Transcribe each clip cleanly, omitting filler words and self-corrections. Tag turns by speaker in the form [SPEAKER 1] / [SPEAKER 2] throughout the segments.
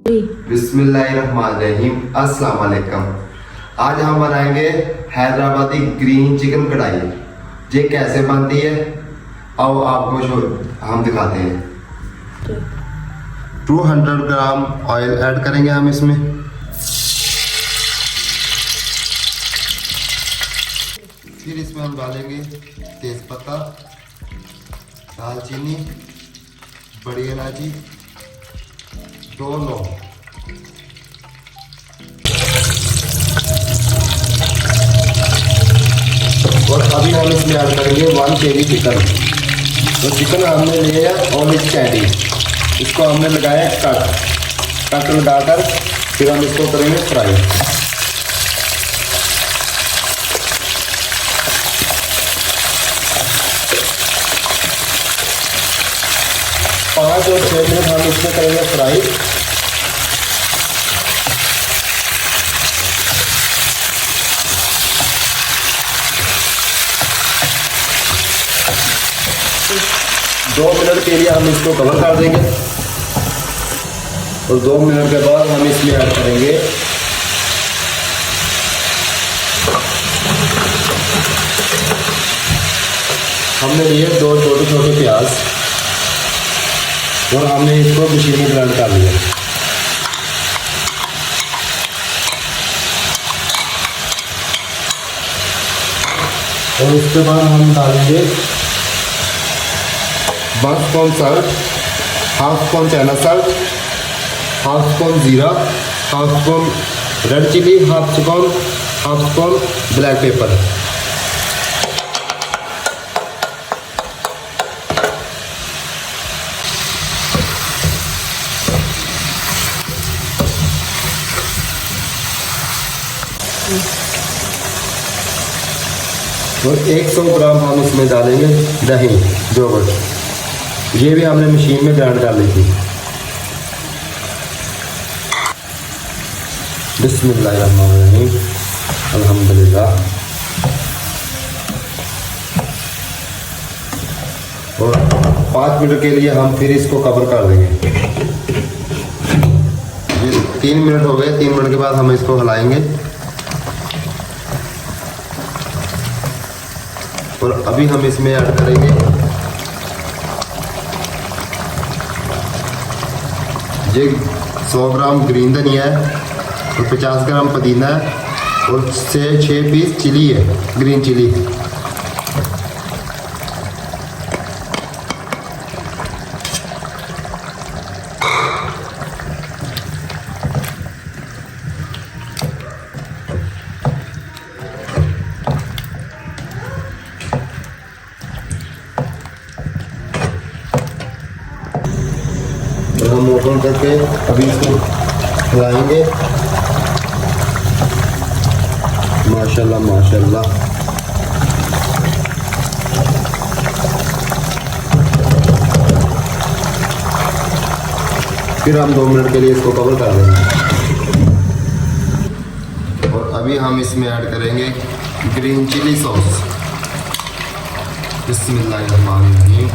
[SPEAKER 1] बिस्मिल्लाहिर्रहमानिर्रहीम। अस्सलाम वालेकुम। आज हम बनाएंगे हैदराबादी ग्रीन चिकन कढ़ाई। ये कैसे बनती है आओ आपको हम दिखाते हैं। 200 ग्राम ऑयल ऐड करेंगे हम इसमें। फिर इसमें हम डालेंगे तेज़पत्ता, दालचीनी, बड़ी इलायची, 2 लौंग। और अभी हम इसमें ऐड करेंगे 1 kg चिकन। तो चिकन हमने लिया है ऑलिव कैडी, इसको हमने लगाया कट लगाकर फिर हम इसको करेंगे फ्राई। पाँच और 6 मिनट हम इसमें करेंगे फ्राई। दो मिनट के लिए हम इसको कवर कर देंगे और 2 मिनट के बाद हम इसमें ऐड करेंगे हमने लिए 2 छोटे प्याज और हमने इसको मशीन में ग्राइंड कर लिया। और उसके बाद हम डालेंगे 1 स्पून सॉल्ट, 1/2 स्पून चना सॉल्ट, 1/2 स्पून जीरा, 1/2 spoon red chili, 1/2 spoon black pepper. और 100 ग्राम हम इसमें डालेंगे दही योगर्ट, ये भी हमने मशीन में ग्राइंड कर ली थी। बिस्मिल्लाहिर्रहमानिर्रहीम, अल्हम्दुलिल्लाह। और 5 मिनट के लिए हम फिर इसको कवर कर देंगे। ये 3 मिनट हो गए। 3 मिनट के बाद हम इसको हिलाएंगे। और अभी हम इसमें ऐड करेंगे ये 100 ग्राम ग्रीन धनिया है और 50 ग्राम पुदीना है और 6 पीस चिली है, ग्रीन चिली। हम ओपन करके अभी इसको हिलाएंगे। माशाल्लाह माशाल्लाह। फिर हम 2 मिनट के लिए इसको कवर कर देंगे। और अभी हम इसमें ऐड करेंगे ग्रीन चिली सॉस। बिस्मिल्लाहिर्रहमानिर्रहीम।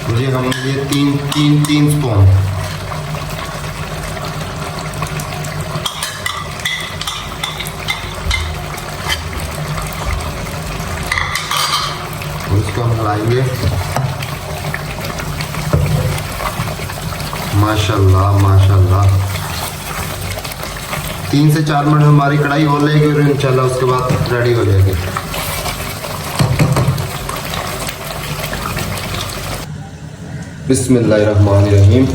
[SPEAKER 1] मुझे हमने लिए 3 स्पून। उसको हम हिलाएंगे। माशाल्लाह माशाल्लाह। 3 से 4 मिनट हमारी कढ़ाई हो लेगी और इंशाल्लाह उसके बाद रेडी हो जाएगी। बिस्मिल्लाहिर्रहमानिर्रहीम।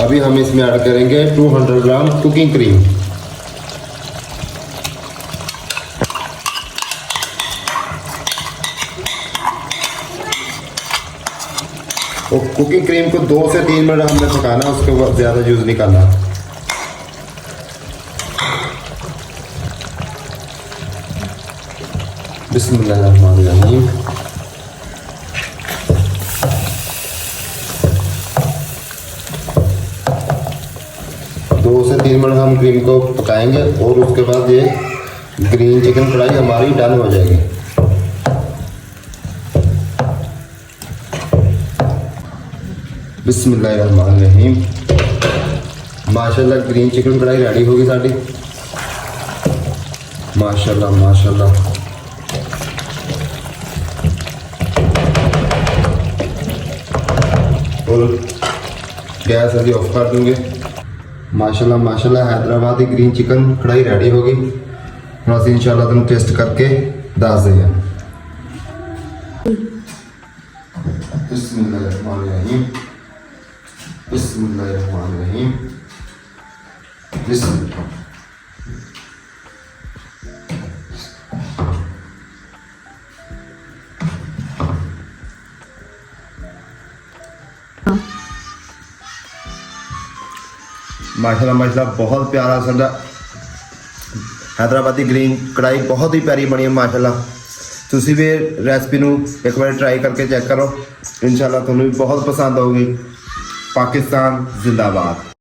[SPEAKER 1] अभी हम इसमें ऐड करेंगे 200 ग्राम कुकिंग क्रीम। और कुकिंग क्रीम को 2 से 3 मिनट हमने पकाना, उसके बाद ज़्यादा यूज़ नहीं करना। बिस्मिल्लाहिर्रहमानिर्रहीम। से 3 मिनट हम क्रीम को पकाएंगे और उसके बाद ये ग्रीन चिकन कढ़ाई हमारी डन हो जाएगी। बिस्मिल्लाहिर्रहमानिर्रहीम। माशाल्लाह ग्रीन चिकन कढ़ाई रेडी होगी साड़ी। माशाल्लाह माशाल्लाह। और गैस अभी ऑफ कर दूंगे। माशाल्लाह माशाल्लाह हैदराबादी ग्रीन चिकन कढ़ाई रेडी होगी। हम असीं इंशाल्लाह तुम टेस्ट करके दस देंगे। बिस्मिल्लाहिर्रहमानिर्रहीम बिस्मिल्लाहिर्रहमानिर्रहीम बिस्मिल्लाह। माशाल्लाह माशाल्लाह बहुत प्यारा साडा हैदराबादी ग्रीन कढ़ाई बहुत ही प्यारी बनी है माशाल्लाह। तुसी भी रेसिपी नू एक बार ट्राई करके चेक करो, इंशाल्लाह तुम्हें भी बहुत पसंद होगी। पाकिस्तान जिंदाबाद।